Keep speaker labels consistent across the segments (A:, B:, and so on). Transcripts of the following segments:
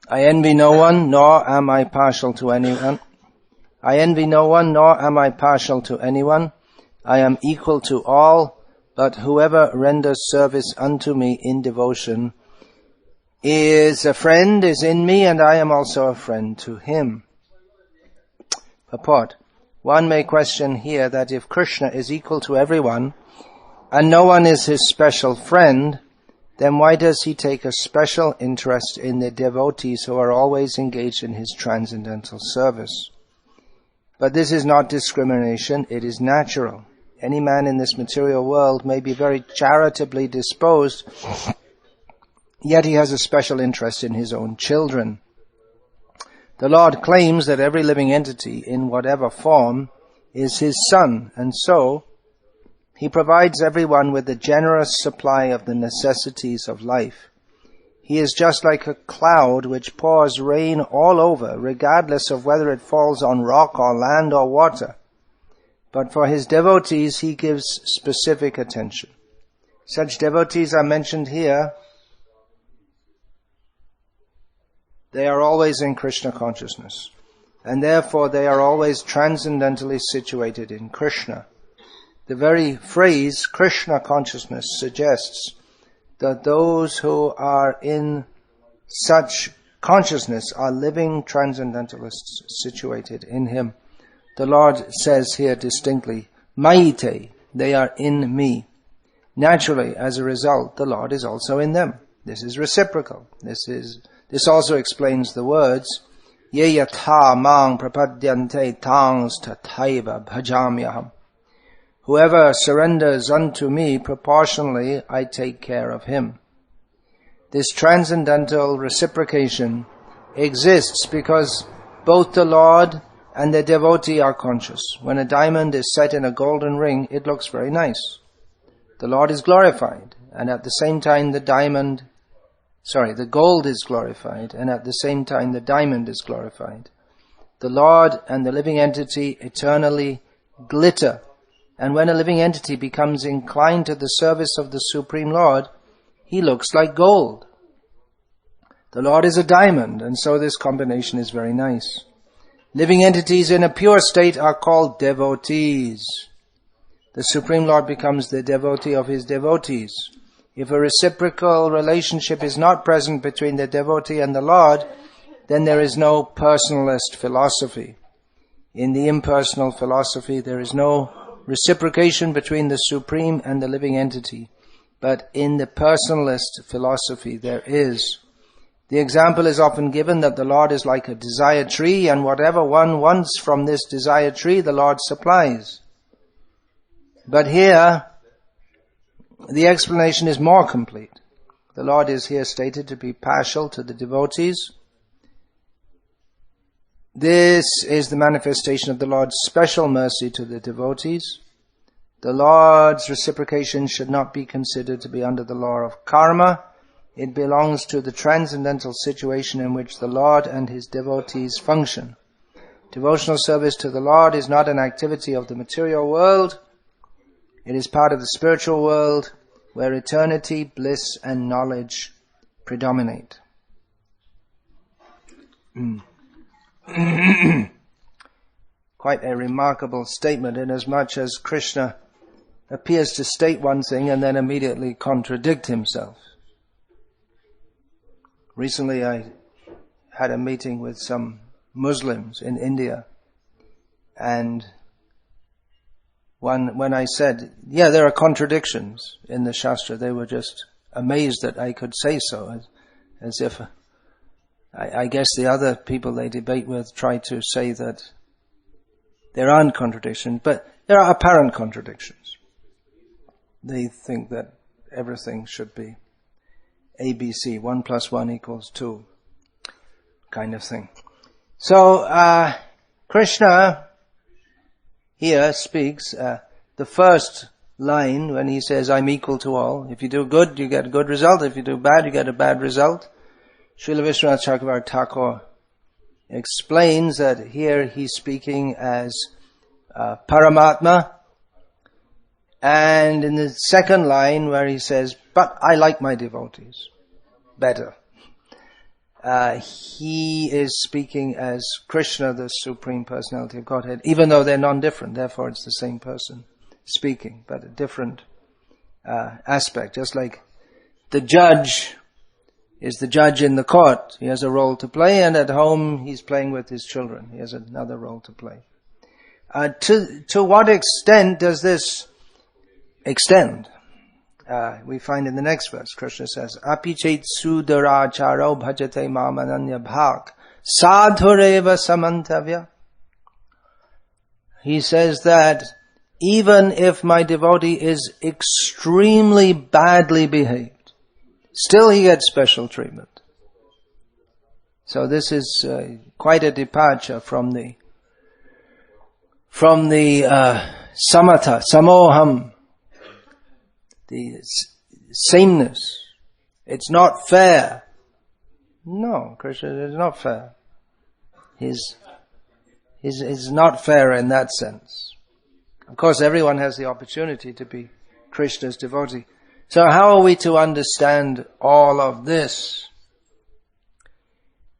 A: I envy no one, nor am I partial to anyone. I envy no one, nor am I partial to anyone. I am equal to all, but whoever renders service unto me in devotion is a friend, is in me, and I am also a friend to him. Purport. One may question here that if Krishna is equal to everyone, and no one is his special friend, then why does he take a special interest in the devotees who are always engaged in his transcendental service? But this is not discrimination, it is natural. Any man in this material world may be very charitably disposed, yet he has a special interest in his own children. The Lord claims that every living entity, in whatever form, is his son, and so he provides everyone with a generous supply of the necessities of life. He is just like a cloud which pours rain all over, regardless of whether it falls on rock or land or water. But for his devotees, he gives specific attention. Such devotees are mentioned here. They are always in Krishna consciousness, and therefore they are always transcendentally situated in Krishna. The very phrase Krishna consciousness suggests that those who are in such consciousness are living transcendentalists situated in him. The Lord says here distinctly, Maite, they are in me. Naturally, as a result, the Lord is also in them. This is reciprocal. This also explains the words, Ye yatha mang prapadyante tangs tathaiva bhajamyaham. Whoever surrenders unto me proportionally, I take care of him. This transcendental reciprocation exists because both the Lord and the devotee are conscious. When a diamond is set in a golden ring, it looks very nice. The Lord is glorified, and at the same time the gold is glorified, and at the same time the diamond is glorified. The Lord and the living entity eternally glitter, and when a living entity becomes inclined to the service of the Supreme Lord, he looks like gold. The Lord is a diamond, and so this combination is very nice. Living entities in a pure state are called devotees. The Supreme Lord becomes the devotee of his devotees. If a reciprocal relationship is not present between the devotee and the Lord, then there is no personalist philosophy. In the impersonal philosophy, there is no reciprocation between the Supreme and the living entity. But in the personalist philosophy, there is. The example is often given that the Lord is like a desire tree, and whatever one wants from this desire tree, the Lord supplies. But here, the explanation is more complete. The Lord is here stated to be partial to the devotees. This is the manifestation of the Lord's special mercy to the devotees. The Lord's reciprocation should not be considered to be under the law of karma. It belongs to the transcendental situation in which the Lord and his devotees function. Devotional service to the Lord is not an activity of the material world. It is part of the spiritual world where eternity, bliss, and knowledge predominate. Quite a remarkable statement, inasmuch as Krishna appears to state one thing and then immediately contradict himself. Recently I had a meeting with some Muslims in India, and when I said, yeah, there are contradictions in the Shastra, they were just amazed that I could say so, as if I guess the other people they debate with try to say that there aren't contradictions, but there are apparent contradictions. They think that everything should be ABC, 1 + 1 = 2, kind of thing. So, Krishna here speaks, the first line when he says, I'm equal to all. If you do good, you get a good result. If you do bad, you get a bad result. Srila Vishwanath Chakravarti Thakur explains that here he's speaking as Paramatma. And in the second line where he says, but I like my devotees better. he is speaking as Krishna, the Supreme Personality of Godhead, even though they're non-different. Therefore, it's the same person speaking, but a different aspect. Just like the judge is the judge in the court. He has a role to play, and at home he's playing with his children. He has another role to play. To what extent does this extend? We find in the next verse, Krishna says, Api chet sudaracharo bhajate mam ananya bhak sadhureva samantavya. He says that even if my devotee is extremely badly behaved, still he gets special treatment. So this is quite a departure from the samatha, samoham, the sameness. It's not fair. No, Krishna is not fair. He's not fair in that sense. Of course, everyone has the opportunity to be Krishna's devotee. So how are we to understand all of this?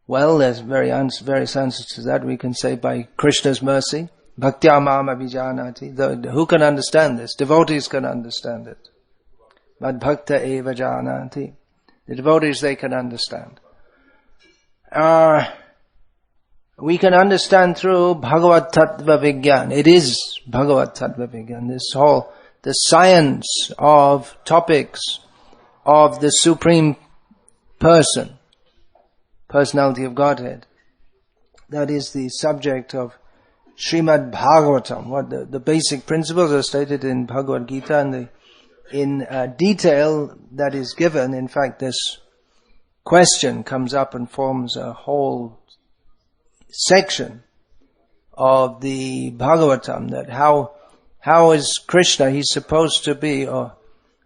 A: Well, there's various answers to that. We can say by Krishna's mercy, bhaktya mam abhijanati. Who can understand this? Devotees can understand it. Mad bhakta eva janati. The devotees, they can understand. We can understand through Bhagavad Tattva Vigyan. It is Bhagavad Tattva Vigyan. The science of topics of the Supreme Person, Personality of Godhead. That is the subject of Srimad Bhagavatam. What the basic principles are stated in Bhagavad Gita, and in detail that is given. In fact, this question comes up and forms a whole section of the Bhagavatam, that how is Krishna, he's supposed to be, or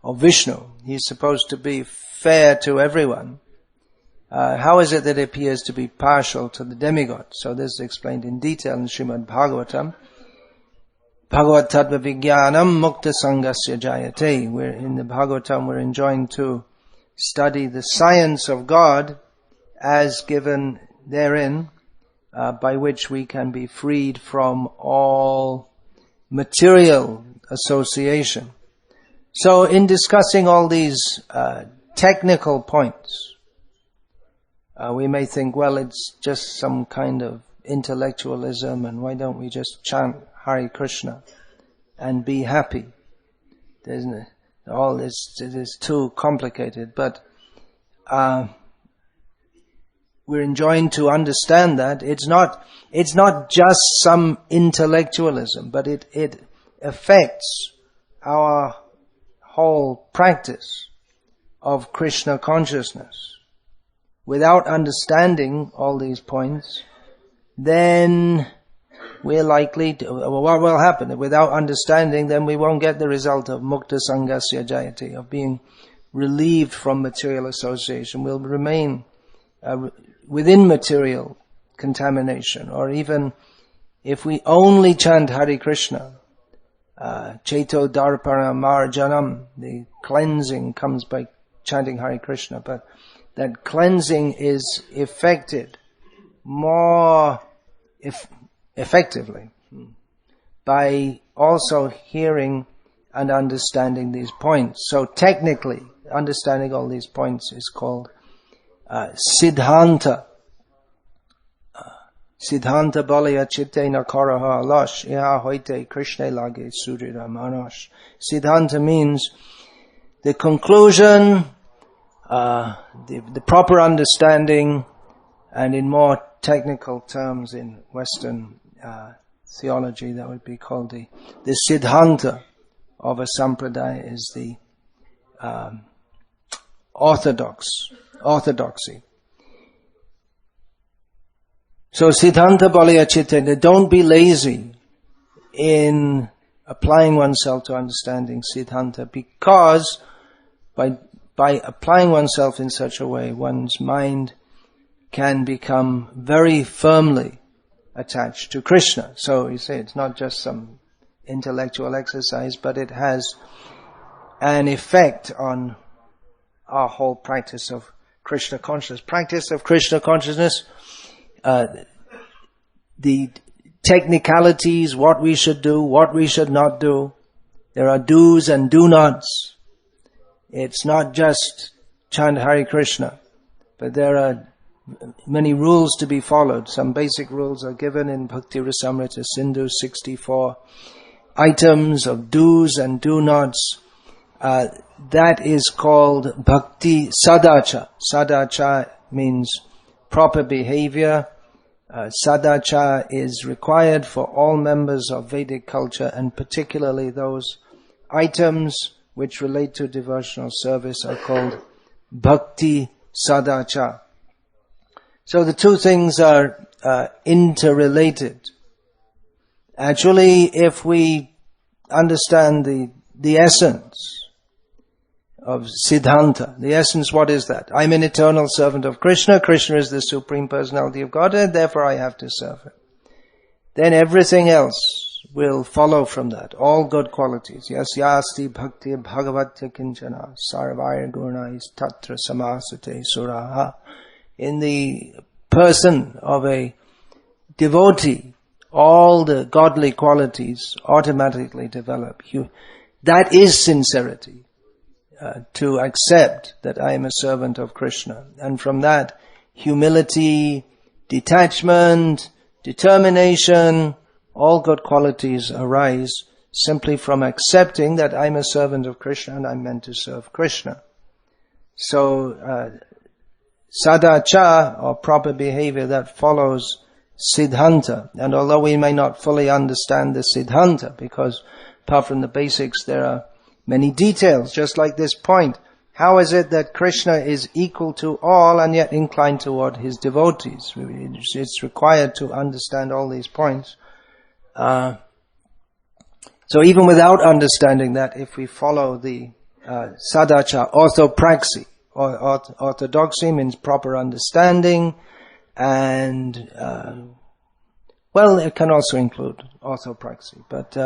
A: Vishnu, he's supposed to be fair to everyone. How is it that it appears to be partial to the demigod? So this is explained in detail in Srimad Bhagavatam. Bhagavad Tattva Vijnanam Mukta Sangasya Jayate. We're in the Bhagavatam, we're enjoined to study the science of God as given therein, by which we can be freed from all material association. So in discussing all these technical points, we may think, well, it's just some kind of intellectualism, and why don't we just chant Hare Krishna and be happy? All this is too complicated, but we're enjoined to understand that it's not just some intellectualism, but it affects our whole practice of Krishna consciousness. Without understanding all these points, then we're likely to, what will happen? Without understanding, then we won't get the result of mukta sangasya jayati, of being relieved from material association. We'll remain within material contamination. Or even if we only chant Hare Krishna, Cheto Darpana Marjanam, the cleansing comes by chanting Hare Krishna, but that cleansing is effected more effectively by also hearing and understanding these points. So technically, understanding all these points is called Siddhanta. Siddhanta balaya chitte nakaraha alash iha hoite krishna lage surira manash. Siddhanta means the conclusion, the proper understanding, and in more technical terms in Western theology, that would be called the Siddhanta of a sampradaya is the orthodoxy. So Siddhanta balaya chitte, don't be lazy in applying oneself to understanding Siddhanta, because by applying oneself in such a way, one's mind can become very firmly attached to Krishna. So you say it's not just some intellectual exercise, but it has an effect on our whole practice of Krishna consciousness. Practice of Krishna consciousness, the technicalities, what we should do, what we should not do. There are do's and do-nots. It's not just chant Hare Krishna, but there are many rules to be followed. Some basic rules are given in Bhakti Rasamrita Sindhu, 64 items of do's and do-nots. That is called Bhakti Sadacha. Sadacha means proper behavior. Sadacha is required for all members of Vedic culture, and particularly those items which relate to devotional service are called Bhakti Sadacha. So the two things are interrelated. Actually, if we understand the essence of Siddhanta, the essence, what is that? I'm an eternal servant of Krishna. Krishna is the Supreme Personality of Godhead, therefore I have to serve Him. Then everything else will follow from that. All good qualities. Yasyasti bhakti bhagavatya kinchana sarvaya gurnais tatra samasate suraha. In the person of a devotee, all the godly qualities automatically develop. That is sincerity. To accept that I am a servant of Krishna. And from that, humility, detachment, determination, all good qualities arise simply from accepting that I'm a servant of Krishna and I'm meant to serve Krishna. So, sadacha, or proper behavior, that follows Siddhanta. And although we may not fully understand the Siddhanta, because apart from the basics there are many details, just like this point. How is it that Krishna is equal to all and yet inclined toward his devotees? It's required to understand all these points. So even without understanding that, if we follow the sadacha, orthopraxy, orthodoxy means proper understanding, and it can also include orthopraxy, but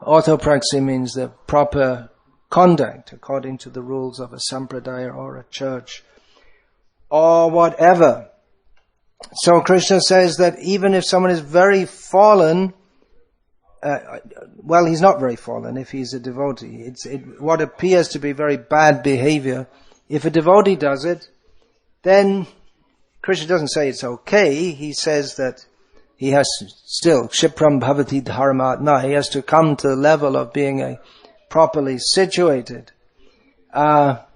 A: orthopraxy means the proper conduct according to the rules of a sampradaya or a church or whatever. So Krishna says that even if someone is very fallen, he's not very fallen if he's a devotee. What appears to be very bad behavior, if a devotee does it, then Krishna doesn't say it's okay. He says that he has to still, Kshipram bhavati dharmatma, he has to come to the level of being properly situated. But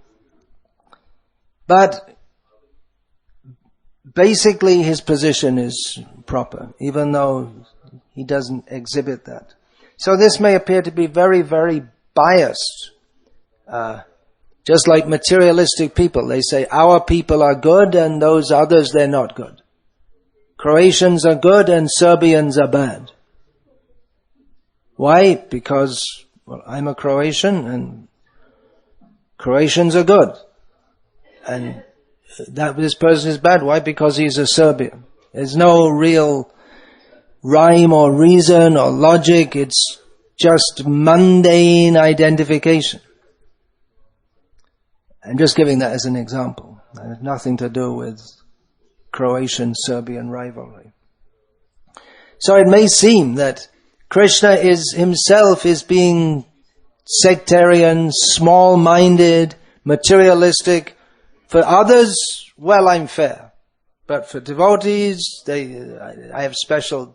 A: basically his position is proper, even though he doesn't exhibit that. So this may appear to be very, very biased. Just like materialistic people, they say our people are good and those others, they're not good. Croatians are good and Serbians are bad. Why? Because, I'm a Croatian and Croatians are good. And this person is bad. Why? Because he's a Serbian. There's no real rhyme or reason or logic. It's just mundane identification. I'm just giving that as an example. It has nothing to do with Croatian-Serbian rivalry. So it may seem that Krishna himself is being sectarian, small-minded, materialistic. For others, I'm fair. But for devotees, I have special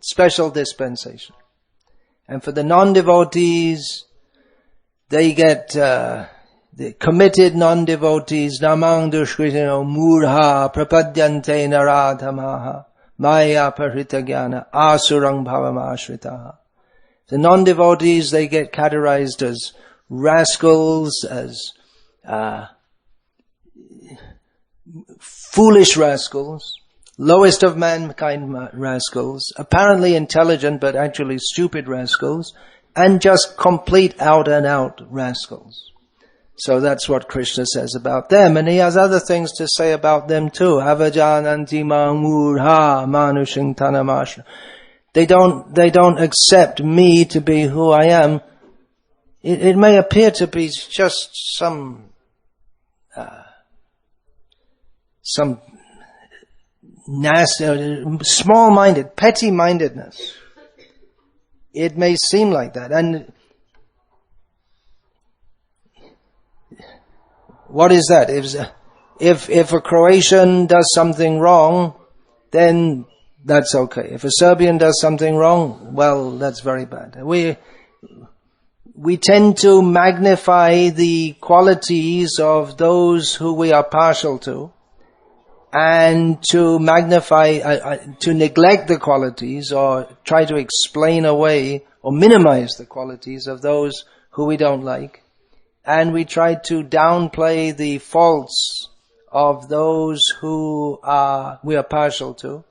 A: dispensation. And for the non-devotees, they get the committed non-devotees, namang dushkritino murha prapadyante naradhamaha maya parita jnana asurang bhavam ashritaha. The non-devotees, they get categorized as rascals, as foolish rascals, lowest of mankind rascals, apparently intelligent but actually stupid rascals, and just complete out and out rascals. So that's what Krishna says about them. And he has other things to say about them too. Avajananti murha manushing tanamashna. They don't accept me to be who I am. It may appear to be just some some nasty, small-minded, petty-mindedness. It may seem like that. And what is that? If a Croatian does something wrong, then that's okay. If a Serbian does something wrong, well, that's very bad. We tend to magnify the qualities of those who we are partial to, and to to neglect the qualities or try to explain away or minimize the qualities of those who we don't like. And we try to downplay the faults of those who we are partial to,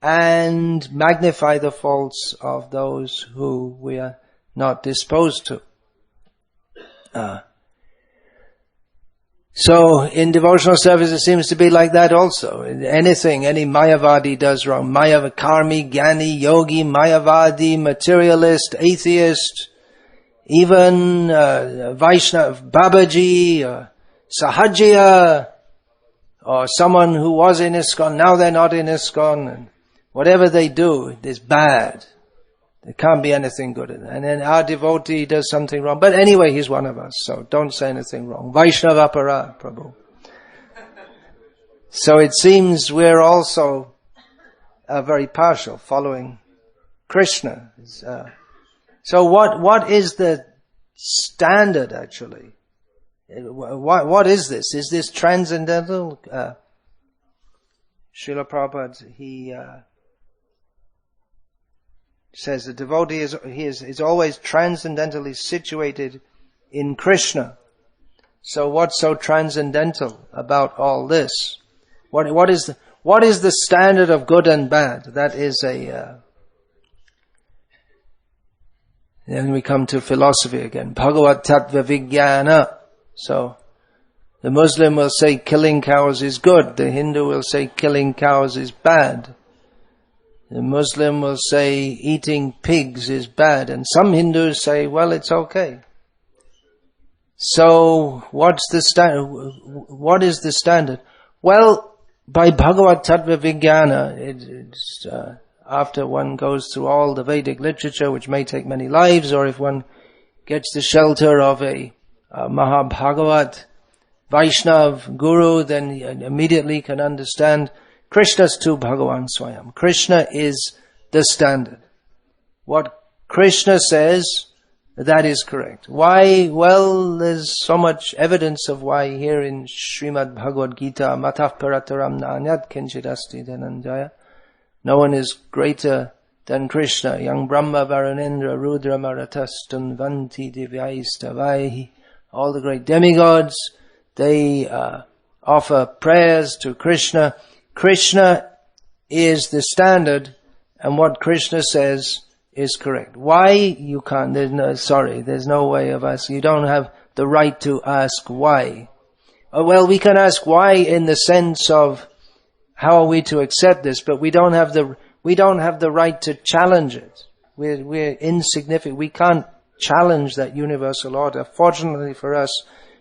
A: and magnify the faults of those who we are not disposed to. So in devotional service it seems to be like that also. Anything any Mayavadi does wrong, Karmi, Gyani, Yogi, Mayavadi, materialist, atheist, even Vaishnav, Babaji, or Sahajiya, or someone who was in ISKCON, now they're not in ISKCON, and whatever they do is bad. There can't be anything good in it. And then our devotee does something wrong. But anyway, he's one of us, so don't say anything wrong. Vaishnava Apara, Prabhu. So it seems we're also very partial, following Krishna. So what is the standard actually? What is this? Is this transcendental? Srila Prabhupada, he says the devotee is always transcendentally situated in Krishna. So what's so transcendental about all this? What is the standard of good and bad? That is then we come to philosophy again. Bhagavat Tattva Vijnana. So the Muslim will say killing cows is good. The Hindu will say killing cows is bad. The Muslim will say eating pigs is bad. And some Hindus say, well, it's okay. So what's the standard? What is the standard? Well, by Bhagavat Tattva Vijnana, it's after one goes through all the Vedic literature, which may take many lives, or if one gets the shelter of a Mahabhagavat Vaishnav Guru, then he immediately can understand Krishna's tu Bhagavan Swayam. Krishna is the standard. What Krishna says, that is correct. Why? Well, there's so much evidence of why here in Srimad Bhagavad Gita, Matah Parataram Nanyat Kinchidasti Dhananjaya. No one is greater than Krishna. Yang Brahma Varunendra Rudra Maratastan Vanti Divyaistavaihi. All the great demigods, they offer prayers to Krishna. Krishna is the standard, and what Krishna says is correct. Why? You can't, there's no way of asking. You don't have the right to ask why. Well, we can ask why in the sense of how are we to accept this, but we don't have the right to challenge it. We're insignificant. We can't challenge that universal order. Fortunately for us,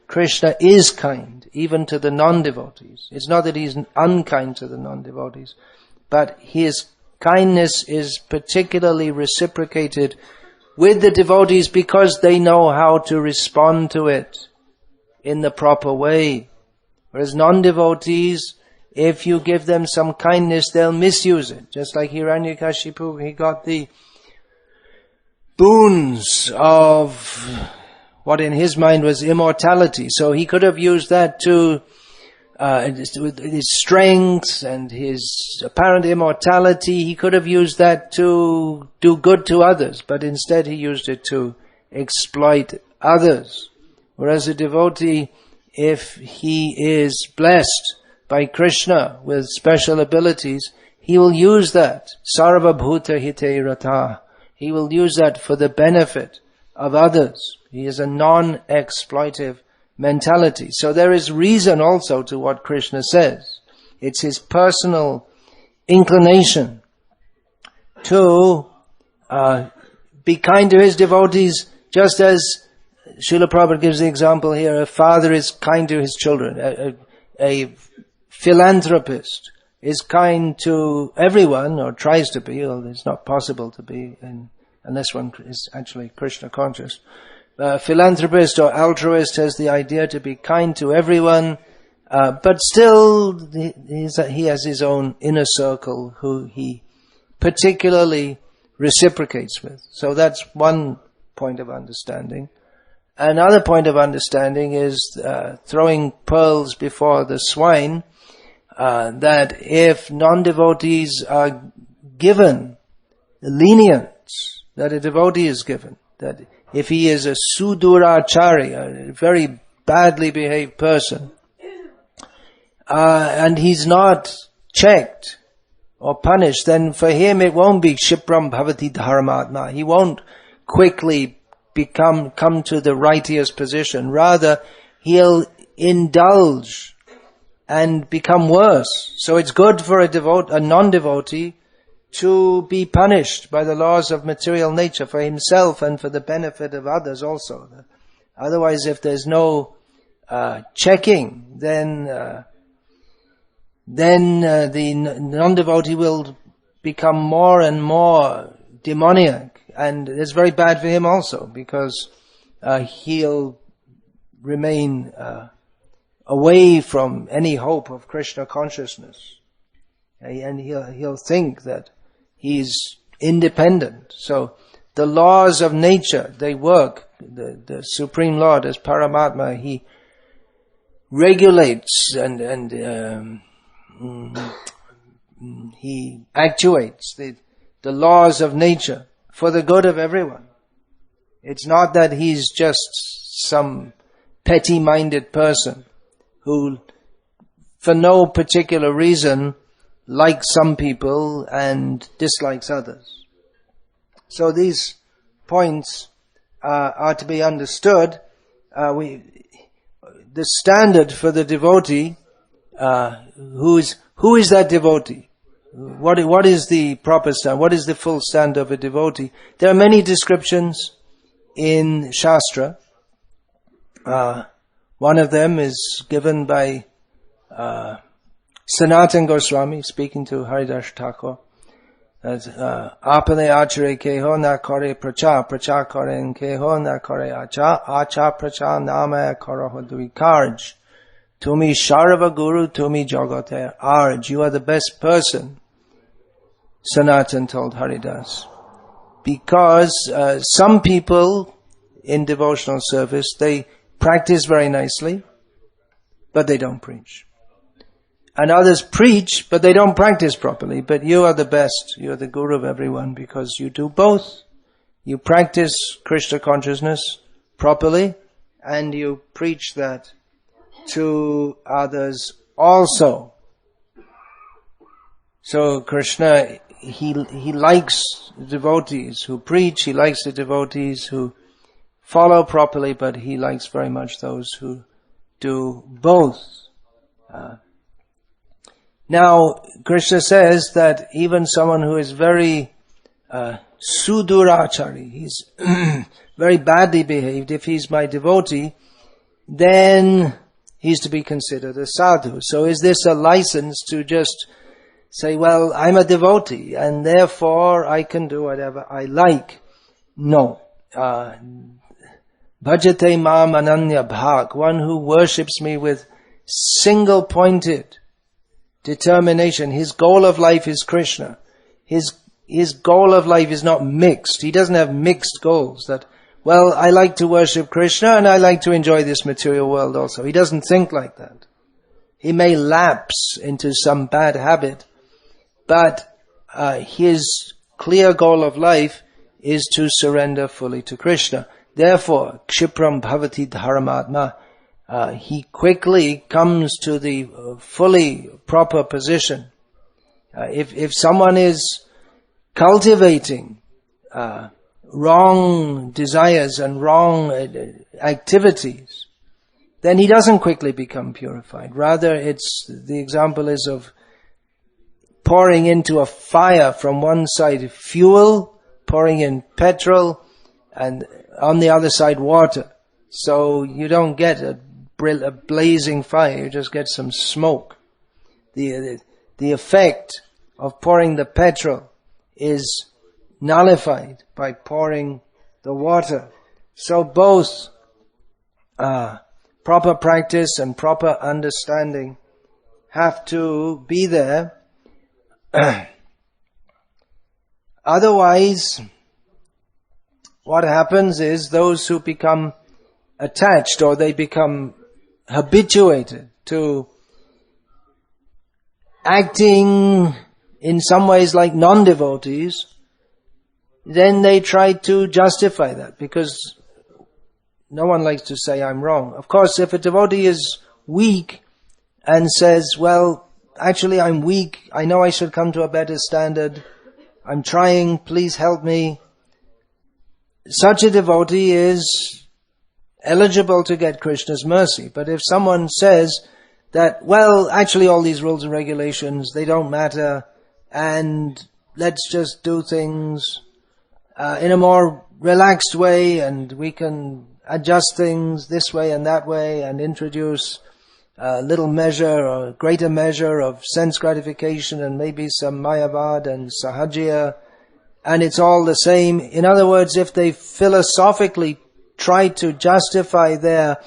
A: Krishna is kind, even to the non-devotees. It's not that he's unkind to the non-devotees, but his kindness is particularly reciprocated with the devotees because they know how to respond to it in the proper way. Whereas non-devotees, if you give them some kindness, they'll misuse it. Just like Hiranyakashipu, he got the boons of what in his mind was immortality. So he could have used that to, with his strength and his apparent immortality, he could have used that to do good to others, but instead he used it to exploit others. Whereas a devotee, if he is blessed by Krishna with special abilities, he will use that. Sarva bhuta hite rata. He will use that for the benefit of others. He is a non-exploitive mentality. So there is reason also to what Krishna says. It's his personal inclination to be kind to his devotees, just as Srila Prabhupada gives the example here, a father is kind to his children. A philanthropist, is kind to everyone, or tries to be, although it's not possible to be unless one is actually Krishna conscious. Philanthropist or altruist has the idea to be kind to everyone, but still he has his own inner circle who he particularly reciprocates with. So that's one point of understanding. Another point of understanding is throwing pearls before the swine, that if non-devotees are given lenience, that a devotee is given, that if he is a sudurachari, a very badly behaved person, and he's not checked or punished, then for him it won't be Shipram Bhavati Dharmatma. He won't quickly come to the righteous position. Rather, he'll indulge and become worse. So it's good for a non-devotee to be punished by the laws of material nature for himself and for the benefit of others also. Otherwise, if there's no checking, then the non-devotee will become more and more demoniac, and it's very bad for him also, because he'll remain away from any hope of Krishna consciousness, and he'll think that he's independent. So the laws of nature, they work. The Supreme Lord, as Paramatma, he regulates and he actuates the laws of nature for the good of everyone. It's not that he's just some petty-minded person who, for no particular reason, likes some people and dislikes others. So these points are to be understood. The standard for the devotee, who is that devotee? What is the proper standard? What is the full standard of a devotee? There are many descriptions in Shastra. One of them is given by Sanatana Goswami, speaking to Haridas Thakur. Apane achare keho na kore pracha, pracha kore keho na kore acha, acha pracha nama kore hodui karj. Tumi Sharava Guru, Tumi Jagate Arj. You are the best person, Sanatan told Haridas. Because some people in devotional service, they practice very nicely, but they don't preach. And others preach, but they don't practice properly. But you are the best. You are the guru of everyone because you do both. You practice Krishna consciousness properly, and you preach that to others also. So Krishna, he likes devotees who preach, he likes the devotees who follow properly, but he likes very much those who do both. Now, Krishna says that even someone who is very sudurachari, he's very badly behaved, if he's my devotee, then he's to be considered a sadhu. So is this a license to just say, well, I'm a devotee and therefore I can do whatever I like? No. Bhajate mam ananya bhak, one who worships me with single-pointed determination. His goal of life is Krishna. His goal of life is not mixed. He doesn't have mixed goals that, well, I like to worship Krishna and I like to enjoy this material world also. He doesn't think like that. He may lapse into some bad habit, but his clear goal of life is to surrender fully to Krishna. Therefore, Kshipram Bhavati Dharmatma, he quickly comes to the fully proper position. If someone is cultivating wrong desires and wrong activities, then he doesn't quickly become purified. Rather, the example is of pouring into a fire from one side fuel, pouring in petrol, and on the other side water. So you don't get a blazing fire, you just get some smoke. the effect of pouring the petrol is nullified by pouring the water. So both proper practice and proper understanding have to be there. Otherwise, what happens is those who become attached, or they become habituated to acting in some ways like non-devotees, then they try to justify that, because no one likes to say I'm wrong. Of course, if a devotee is weak and says, well, actually I'm weak, I know I should come to a better standard, I'm trying, please help me, such a devotee is eligible to get Krishna's mercy. But if someone says that, well, actually all these rules and regulations, they don't matter, and let's just do things in a more relaxed way, and we can adjust things this way and that way, and introduce a little measure or greater measure of sense gratification, and maybe some mayavad and sahajya, and it's all the same. In other words, if they philosophically try to justify their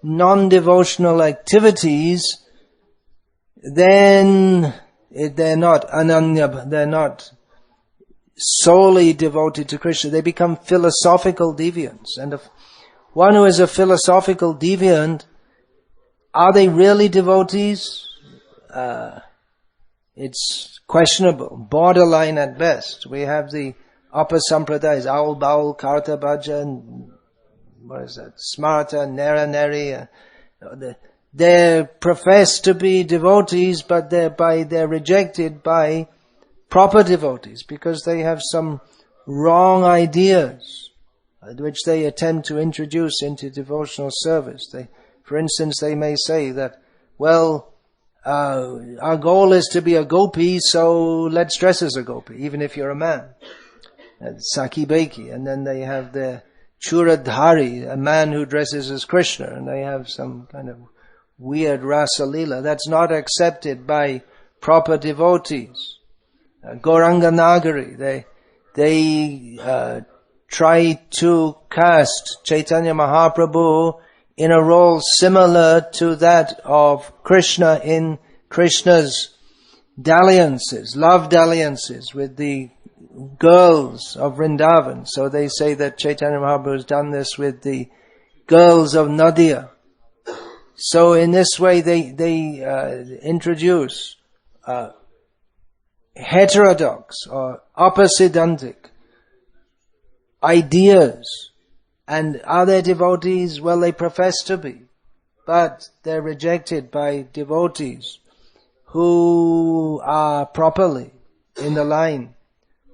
A: non-devotional activities, then they're not ananya, they're not solely devoted to Krishna. They become philosophical deviants. And if one who is a philosophical deviant, are they really devotees? It's questionable, borderline at best. We have the upper sampradayas, Aul, Baul, Karta, Bhaja, and what is that? Smarta, Nera, Neri. They profess to be devotees, but they're rejected by proper devotees because they have some wrong ideas which they attempt to introduce into devotional service. For instance, they may say that, well, our goal is to be a gopi, so let's dress as a gopi, even if you're a man. Saki Beki. And then they have the Churadhari, a man who dresses as Krishna, and they have some kind of weird rasa lila. That's not accepted by proper devotees. Gauranga Nagari, they try to cast Chaitanya Mahaprabhu in a role similar to that of Krishna in Krishna's dalliances, love dalliances with the girls of Vrindavan. So they say that Chaitanya Mahaprabhu has done this with the girls of Nadia. So in this way they introduce heterodox or opposidantic ideas. And are they devotees? Well, they profess to be, but they're rejected by devotees who are properly in the line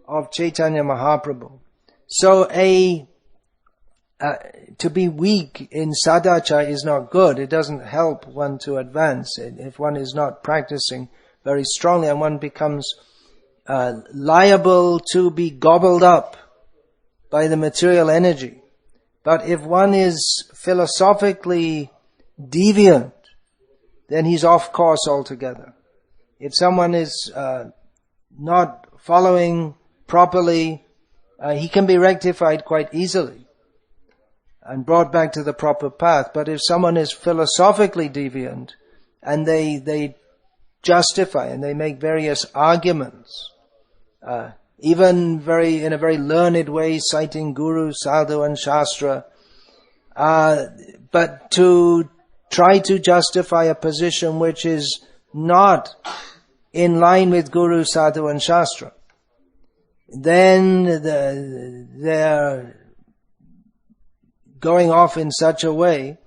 A: of Chaitanya Mahaprabhu. So to be weak in sadachara is not good. It doesn't help one to advance. If one is not practicing very strongly, and one becomes liable to be gobbled up by the material energy. But if one is philosophically deviant, then he's off course altogether. If someone is not following properly, he can be rectified quite easily and brought back to the proper path. But if someone is philosophically deviant and they justify and they make various arguments, even in a very learned way, citing Guru, Sadhu and Shastra, but to try to justify a position which is not in line with Guru, Sadhu and Shastra, then they're going off in such a way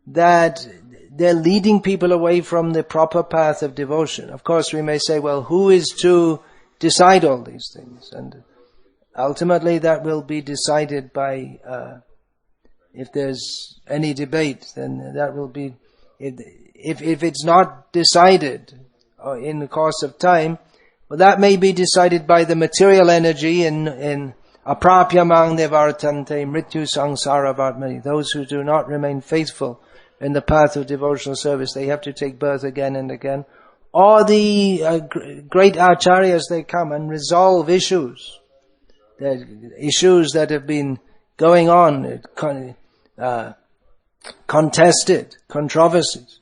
A: that they're leading people away from the proper path of devotion. Of course, we may say, well, who is to decide all these things? And ultimately that will be decided by, if there's any debate, then that will be, if it's not decided in the course of time, well, that may be decided by the material energy in aprapyamang nevartante mrityu sangsara vartmani. Those who do not remain faithful in the path of devotional service, they have to take birth again and again. Or the great acharyas, they come and resolve issues. Issues that have been going on, contested, controversies.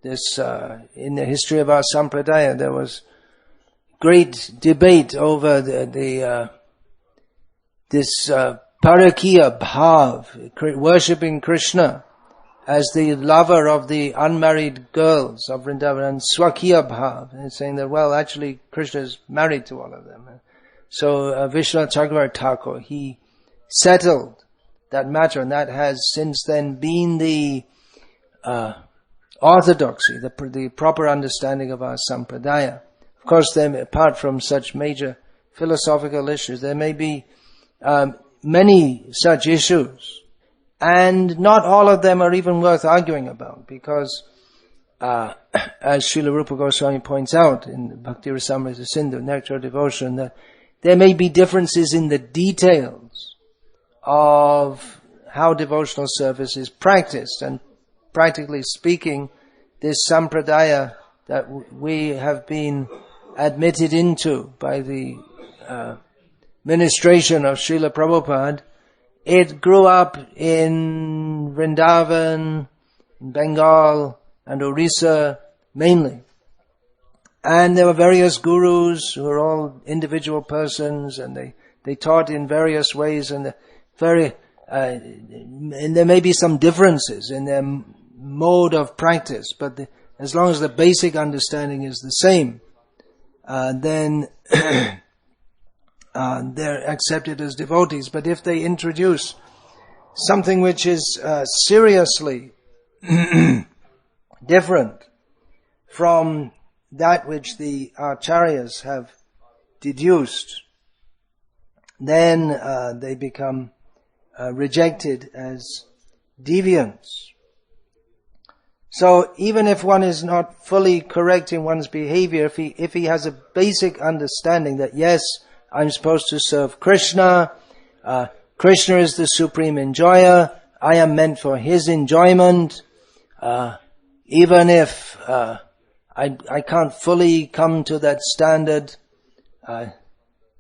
A: This, in the history of our sampradaya, there was great debate over this parakiya bhav, worshipping Krishna as the lover of the unmarried girls of Vrindavan, and swakiya bhav, and saying that, well, actually Krishna is married to all of them. So Vishwanath Chakravarti Thakur, he settled that matter, and that has since then been the orthodoxy, the proper understanding of our sampradaya. Of course, then, apart from such major philosophical issues, there may be many such issues, and not all of them are even worth arguing about, because as Srila Rupa Goswami points out in Bhakti Rasamrita Sindhu, Nectar of Devotion, that there may be differences in the details of how devotional service is practiced, and practically speaking, this sampradaya that we have been admitted into by the ministration of Srila Prabhupada, it grew up in Vrindavan, in Bengal, and Orissa mainly. And there were various gurus who were all individual persons, and they taught in various ways, and and there may be some differences in their mode of practice, but as long as the basic understanding is the same, then they're accepted as devotees. But if they introduce something which is seriously different from that which the acharyas have deduced, then they become rejected as deviants. So even if one is not fully correct in one's behavior, if he has a basic understanding that yes, I'm supposed to serve Krishna, Krishna is the supreme enjoyer, I am meant for his enjoyment, even if I can't fully come to that standard,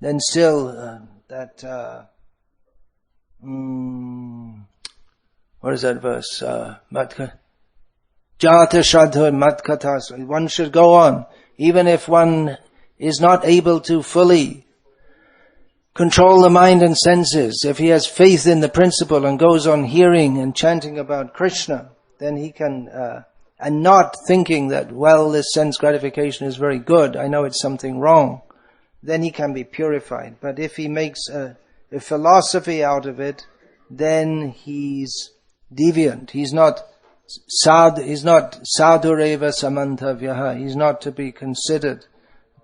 A: then still what is that verse? Jata Shraddha Matkata. One should go on, even if one is not able to fully control the mind and senses. If he has faith in the principle and goes on hearing and chanting about Krishna, then he can, and not thinking that, well, this sense gratification is very good, I know it's something wrong, then he can be purified. But if he makes a philosophy out of it, then he's deviant. He's not sadhureva samantavyaha. He's not to be considered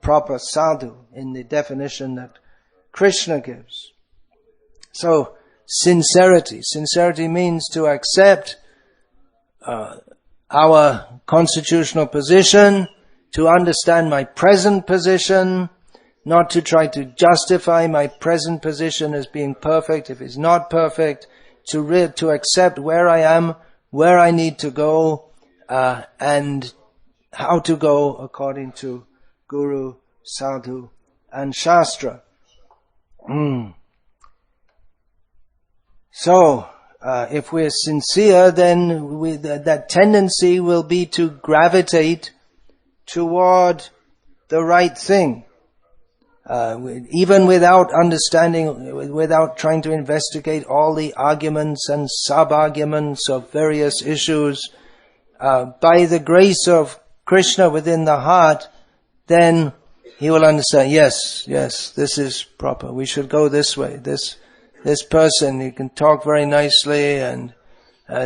A: proper sadhu in the definition that Krishna gives. So, sincerity. Sincerity means to accept our constitutional position, to understand my present position, not to try to justify my present position as being perfect if it's not perfect, to accept where I am, where I need to go, and how to go according to Guru, Sadhu, and Shastra. So, if we're sincere, then that tendency will be to gravitate toward the right thing. Even without understanding, without trying to investigate all the arguments and sub-arguments of various issues, by the grace of Krishna within the heart, then he will understand, yes, this is proper, we should go this way. This person, he can talk very nicely and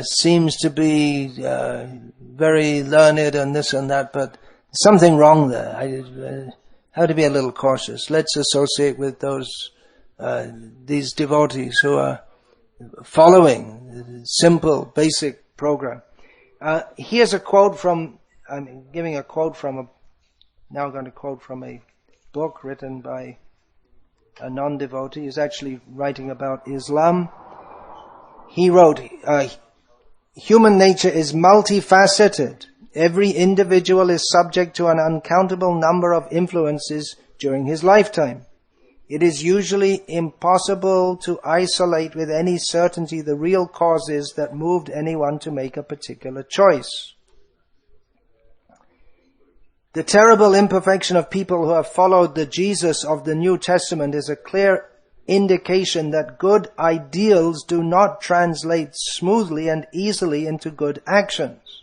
A: seems to be very learned and this and that, but something wrong there. I have to be a little cautious. Let's associate with these devotees who are following the simple, basic program. Here's a quote from, I'm giving a quote from now I'm going to quote from a book written by a non-devotee. He's actually writing about Islam. He wrote, human nature is multifaceted. Every individual is subject to an uncountable number of influences during his lifetime. It is usually impossible to isolate with any certainty the real causes that moved anyone to make a particular choice. The terrible imperfection of people who have followed the Jesus of the New Testament is a clear indication that good ideals do not translate smoothly and easily into good actions.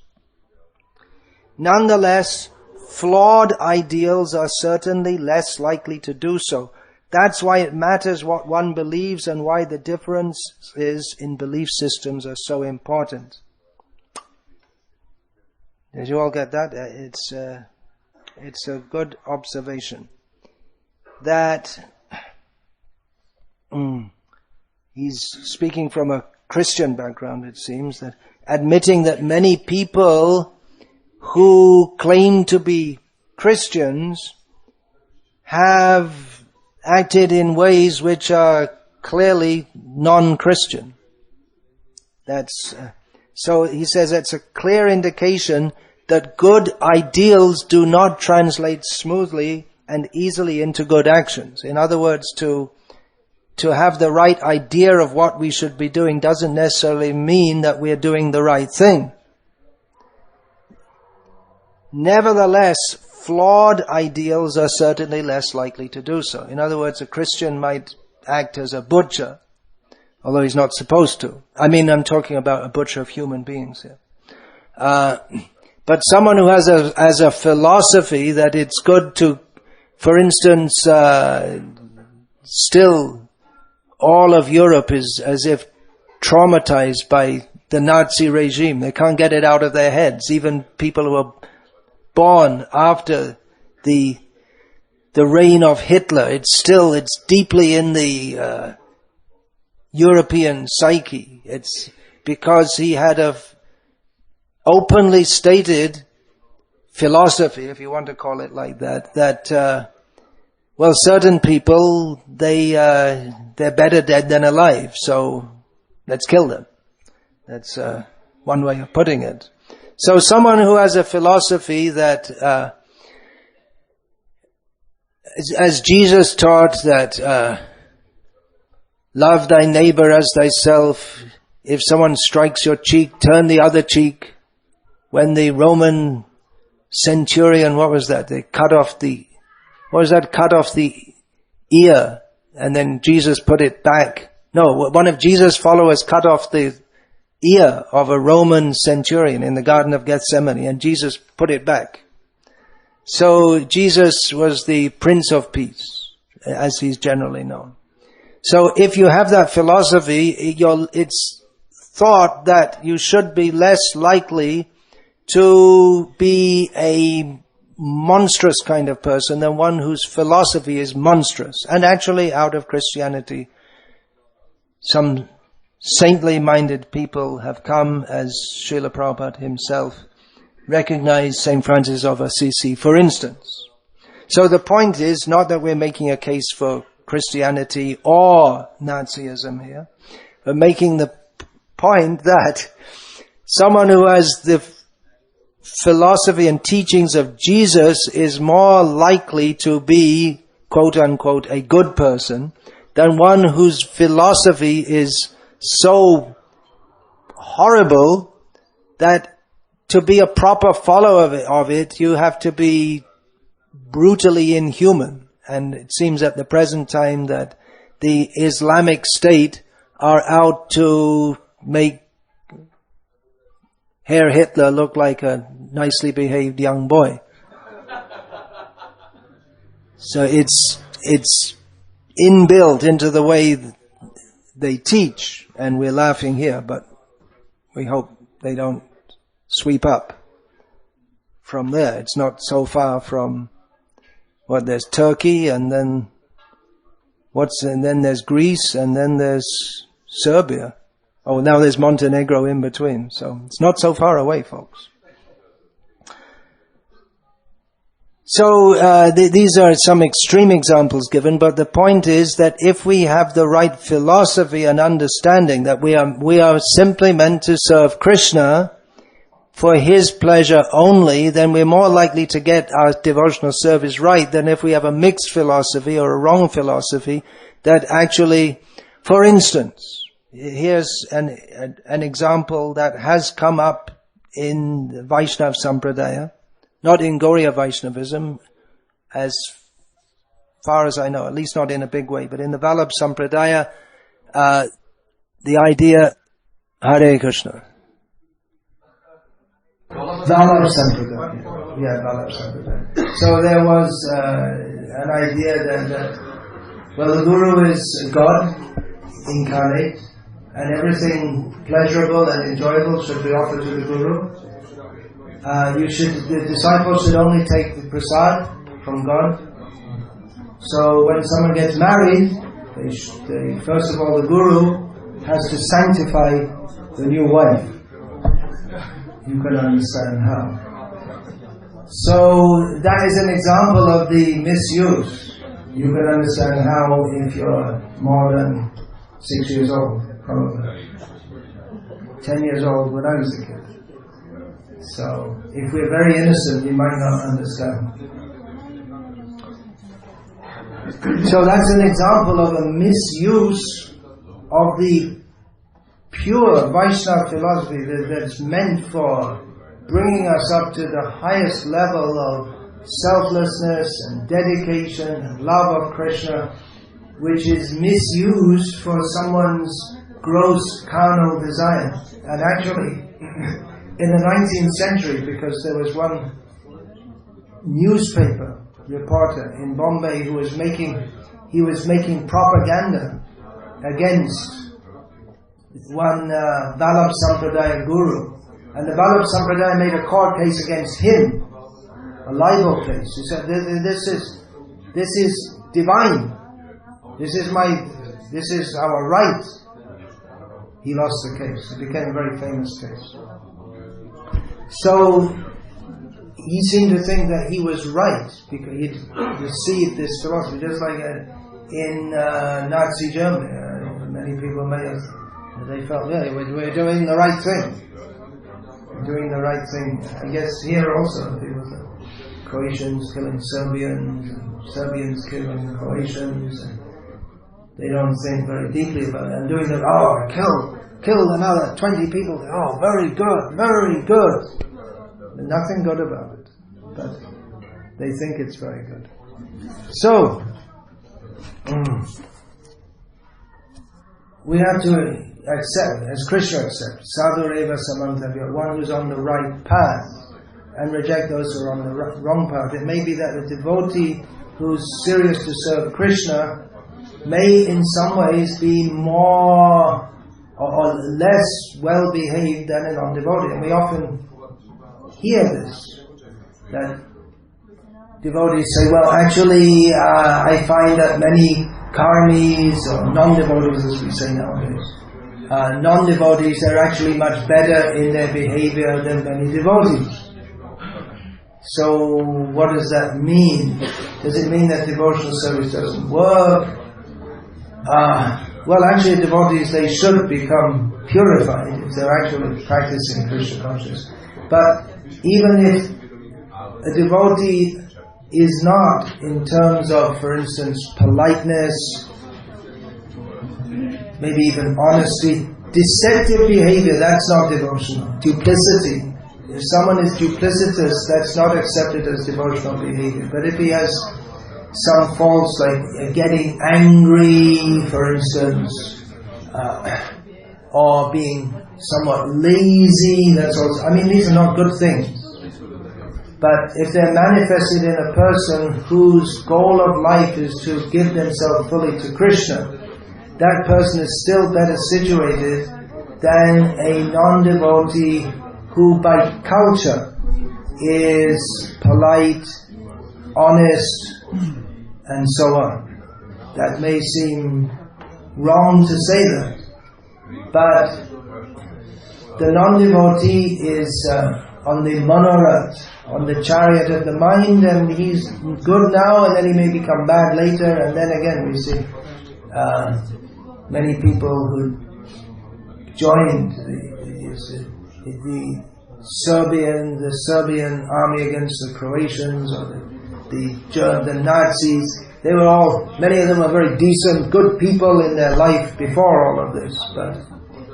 A: Nonetheless, flawed ideals are certainly less likely to do so. That's why it matters what one believes and why the differences in belief systems are so important. Did you all get that? It's a good observation. That he's speaking from a Christian background, it seems, that admitting that many people who claim to be Christians have acted in ways which are clearly non-Christian. So he says that's a clear indication that good ideals do not translate smoothly and easily into good actions. In other words, to have the right idea of what we should be doing doesn't necessarily mean that we are doing the right thing. Nevertheless, flawed ideals are certainly less likely to do so. In other words, a Christian might act as a butcher, although he's not supposed to. I mean, I'm talking about a butcher of human beings here. But someone who has a philosophy that it's good to, for instance, still all of Europe is as if traumatized by the Nazi regime. They can't get it out of their heads. Even people who are born after the reign of Hitler, it's deeply in the European psyche. It's because he had a openly stated philosophy, if you want to call it like that, well, certain people, they're better dead than alive, so let's kill them. That's one way of putting it. So someone who has a philosophy that, as Jesus taught, that love thy neighbor as thyself. If someone strikes your cheek, turn the other cheek. When the Roman centurion, what was that? They cut off the ear, and then Jesus put it back. No, one of Jesus' followers cut off the ear of a Roman centurion in the Garden of Gethsemane, and Jesus put it back. So Jesus was the Prince of Peace, as he's generally known. So if you have that philosophy, it's thought that you should be less likely to be a monstrous kind of person than one whose philosophy is monstrous. And actually, out of Christianity, some saintly-minded people have come, as Srila Prabhupada himself recognized St. Francis of Assisi, for instance. So the point is not that we're making a case for Christianity or Nazism here, but making the point that someone who has the philosophy and teachings of Jesus is more likely to be, quote-unquote, a good person than one whose philosophy is so horrible that to be a proper follower of it, you have to be brutally inhuman. And it seems at the present time that the Islamic State are out to make Herr Hitler look like a nicely behaved young boy. So it's inbuilt into the way they teach, and we're laughing here, but we hope they don't sweep up from there. It's not so far from there's Turkey, and then then there's Greece, and then there's Serbia. Oh, now there's Montenegro in between. So it's not so far away, folks. So these are some extreme examples given, but the point is that if we have the right philosophy and understanding that we are simply meant to serve Krishna for his pleasure only, then we're more likely to get our devotional service right than if we have a mixed philosophy or a wrong philosophy that actually, for instance, here's an example that has come up in the Vaishnava Sampradaya, not in Gauriya Vaishnavism, as far as I know, at least not in a big way, but in the Vallabh Sampradaya, the idea, Hare Krishna. Vallabh Sampradaya. Yeah, Vallabh Sampradaya. So there was an idea that, well, the Guru is God incarnate, and everything pleasurable and enjoyable should be offered to the Guru. The disciples should only take the prasad from God. So when someone gets married, first of all the Guru has to sanctify the new wife. You can understand how. So that is an example of the misuse. You can understand how if you're more than 6 years old, probably 10 years old when I was a kid. So if we're very innocent, we might not understand. So that's an example of a misuse of the pure Vaishnava philosophy that's meant for bringing us up to the highest level of selflessness and dedication and love of Krishna, which is misused for someone's gross carnal desire. And actually, in the 19th century, because there was one newspaper reporter in Bombay who was making propaganda against one Vallabh Sampradaya guru, and the Vallabh Sampradaya made a court case against him, a libel case. He said, "This is divine. This is our right." He lost the case. It became a very famous case. So he seemed to think that he was right because he'd received this philosophy, just like in Nazi Germany. Many people they felt, yeah, we're doing the right thing. We're doing the right thing. I guess here also, people say, Croatians killing Serbians, and Serbians killing Croatians, and they don't think very deeply about it. And doing that, killed another 20 people. Oh, very good, very good. But nothing good about it. But they think it's very good. So, we have to accept, as Krishna accepts, sadhureva samantavya, one who's on the right path, and reject those who are on the wrong path. It may be that a devotee who's serious to serve Krishna may in some ways be more or less well behaved than a non-devotee. And we often hear this, that devotees say, well, actually I find that many karmis, or non-devotees as we say nowadays, non-devotees are actually much better in their behavior than many devotees. So what does that mean? Does it mean that devotional service doesn't work? Well, actually devotees, they should become purified if they're actually practicing Krishna consciousness. But even if a devotee is not, in terms of, for instance, politeness, maybe even honesty, deceptive behavior, that's not devotional. Duplicity. If someone is duplicitous, that's not accepted as devotional behavior. But if he has some faults like getting angry, for instance, or being somewhat lazy, that's also, these are not good things. But if they're manifested in a person whose goal of life is to give themselves fully to Krishna, that person is still better situated than a non-devotee who by culture is polite, honest, and so on. That may seem wrong to say that, but the non-devotee is on the monorath, on the chariot of the mind, and he's good now and then he may become bad later, and then again we see many people who joined the the Serbian army against the Croatians, or the Nazis. They were all, many of them were very decent, good people in their life before all of this, but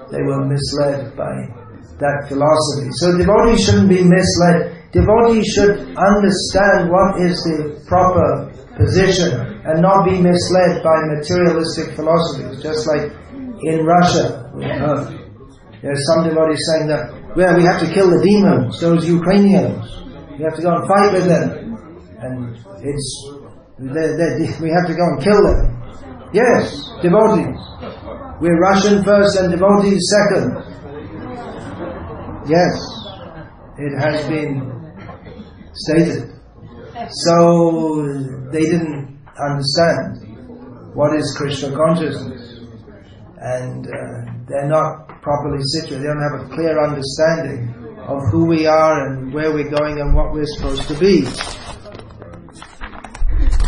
A: they were misled by that philosophy. So devotees shouldn't be misled. Devotees should understand what is the proper position and not be misled by materialistic philosophies. Just like in Russia, there's some devotees saying that, well, we have to kill the demons, those Ukrainians. We have to go and fight with them. And we have to go and kill them. Yes, devotees. We're Russian first and devotees second. Yes, it has been stated. So they didn't understand what is Krishna consciousness, and they're not properly situated. They don't have a clear understanding of who we are and where we're going and what we're supposed to be.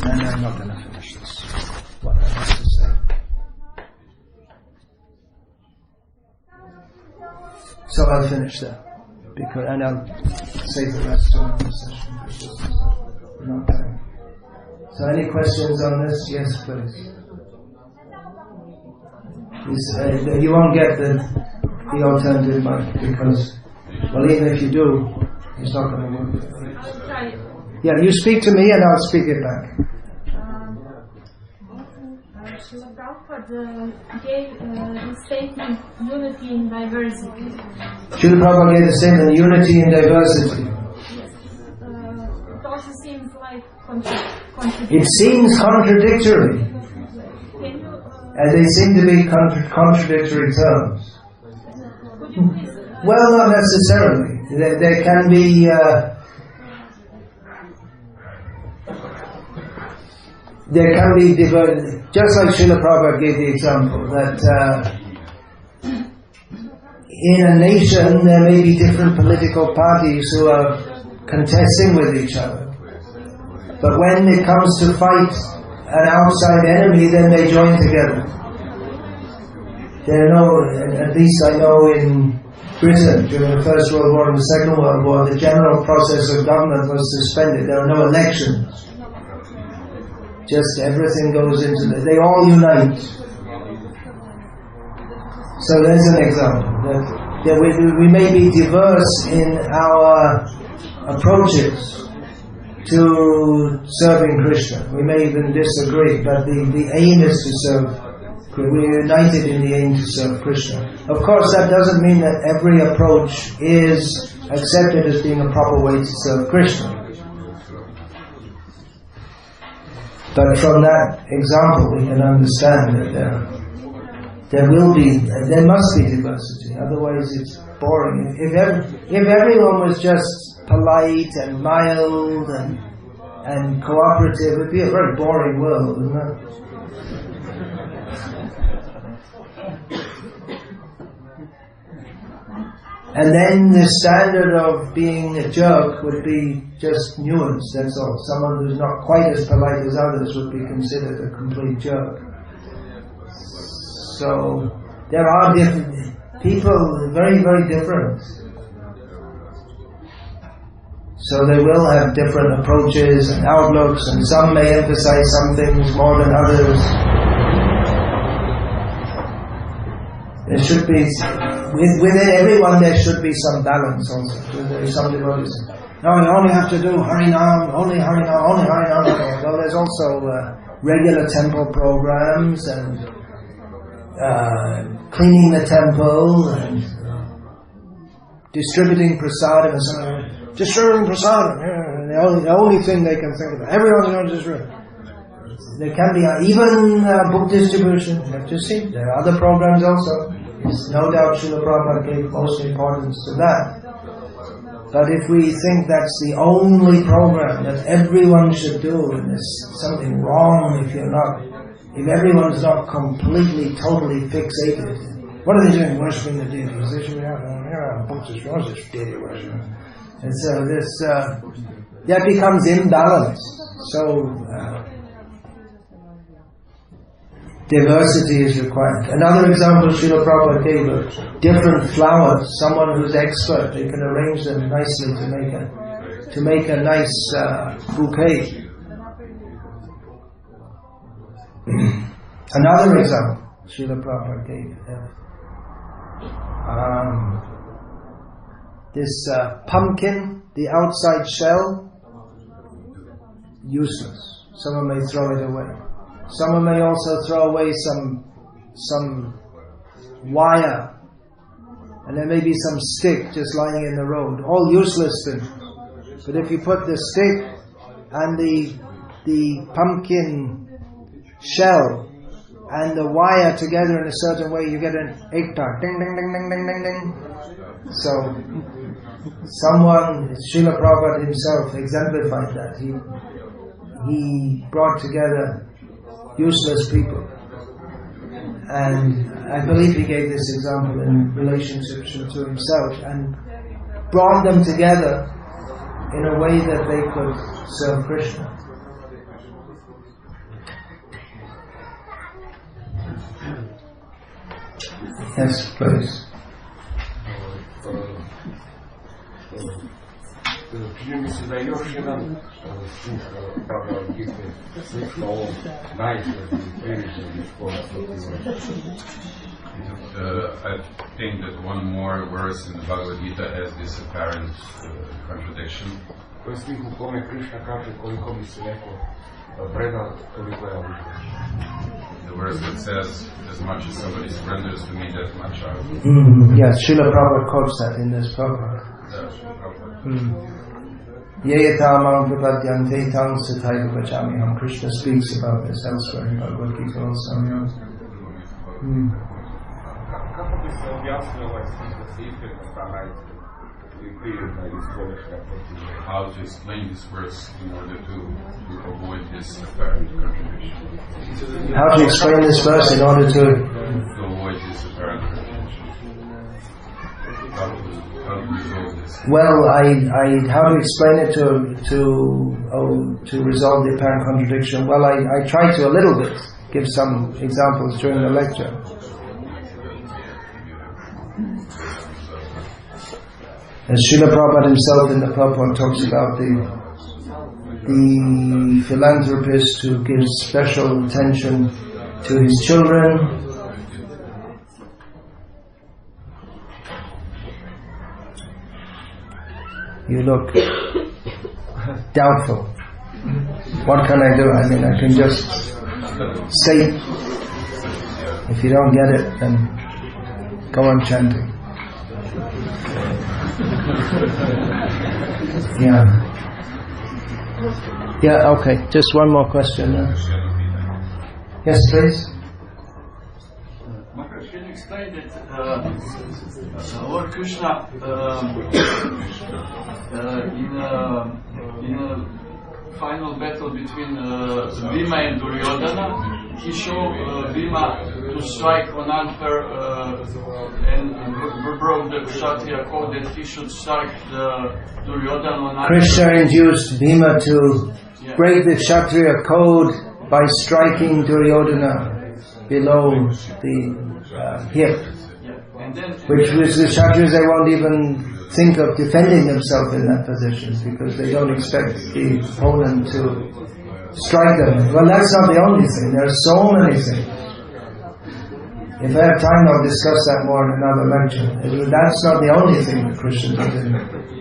A: And I'm not going to finish this. What I have to say. So I'll finish there, and I'll save the rest to another session. No time. So any questions on this? Yes, please. You won't get the alternative mic because, well, even if you do, it's not going to work. Yeah, you speak to me and I'll speak it back.
B: Srila Prabhupada gave the statement unity in diversity.
A: Srila Prabhupada gave the statement unity in diversity.
B: Yes. It also seems like contradictory.
A: It seems contradictory. And they seem to be contradictory terms.
B: Could you please?
A: Well, not necessarily. There can be. There can be divided, just like Srila Prabhupada gave the example, that in a nation there may be different political parties who are contesting with each other. But when it comes to fight an outside enemy, then they join together. There are no, at least I know in Britain, during the First World War and the Second World War, the general process of government was suspended. There were no elections. Just everything goes into it. They all unite. So there's an example. That we may be diverse in our approaches to serving Krishna. We may even disagree, but the aim is to serve. We're united in the aim to serve Krishna. Of course, that doesn't mean that every approach is accepted as being a proper way to serve Krishna. But from that example, we can understand that there must be diversity. Otherwise, it's boring. If everyone was just polite and mild and cooperative, it'd be a very boring world, wouldn't it? And then the standard of being a jerk would be just nuance, that's all. Someone who's not quite as polite as others would be considered a complete jerk. So, there are different people, very, very different. So they will have different approaches and outlooks, and some may emphasize some things more than others. There should be, within everyone there should be some balance also. There is some devotees. No, you only have to do Harinam, only Harinam, only Harinam. Okay. Well, there's also regular temple programs and cleaning the temple and distributing prasadam and so on. Distributing prasadam, the only thing they can think about. Everyone's going to distribute. There can be even book distribution. You have to see. There are other programs also. It's no doubt Srila Prabhupada gave most importance to that. But if we think that's the only program that everyone should do, and there's something wrong if everyone's not completely, totally fixated. What are they doing? Worshipping the deities. They should be deity worship. And so that becomes imbalanced. So diversity is required. Another example Srila Prabhupada gave of different flowers. Someone who's expert, they can arrange them nicely to make a nice bouquet. Another example Srila Prabhupada gave this pumpkin, the outside shell, useless. Someone may throw it away. Someone may also throw away some wire, and there may be some stick just lying in the road. All useless things. But if you put the stick and the pumpkin shell and the wire together in a certain way, you get an ekta, ding ding ding ding ding ding ding. So someone, Srila Prabhupada himself exemplified that. He brought together useless people, and I believe he gave this example in relationship to himself, and brought them together in a way that they could serve Krishna. Yes, please.
C: I think that one more verse in the Bhagavad Gita has this apparent contradiction. The verse that says, as much as somebody surrenders to me, that much I will.
A: Yes, Srila Prabhupada quotes that in this Prabhupada. Krishna speaks about this elsewhere in Bhagavad Gita also.
C: How to explain this verse in order to avoid this apparent contradiction?
A: How to explain this verse in order to
C: avoid this apparent contradiction? How to resolve this?
A: Well, how to explain it to resolve the apparent contradiction? Well, I try to a little bit give some examples during the lecture. As Srila Prabhupada himself in the Part-1 talks about the philanthropist who gives special attention to his children. You look doubtful. What can I do? I mean, I can just say, if you don't get it, then go on chanting. Yeah, okay. Just one more question. Yes, please.
D: Maharaj, can you explain that Lord Krishna in a final battle between Bhima and Duryodhana, he showed Bhima to strike on Anpar and broke the Kshatriya code that he should strike Duryodhana on Anpar.
A: Krishna induced Bhima to break the Kshatriya code by striking Duryodhana below the hip, which was the Kshatriyas, they won't even think of defending themselves in that position because they don't expect the opponent to strike them. Well, that's not the only thing. There are so many things. If I have time, I'll discuss that more in another lecture. That's not the only thing that Krishna did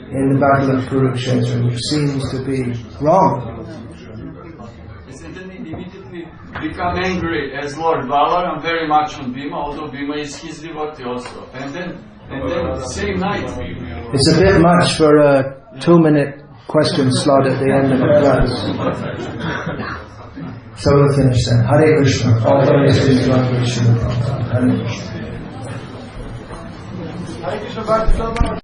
A: in the battle of Kurukshetra, which seems to be wrong.
D: And then he immediately become angry as Lord Valar and very much on Bhima, although Bhima is his devotee also. And then same night.
A: It's a bit much for a 2-minute question slot at the end of the class. So we'll finish then. Hare Krishna. All praise to Lord Krishna. Hare Krishna.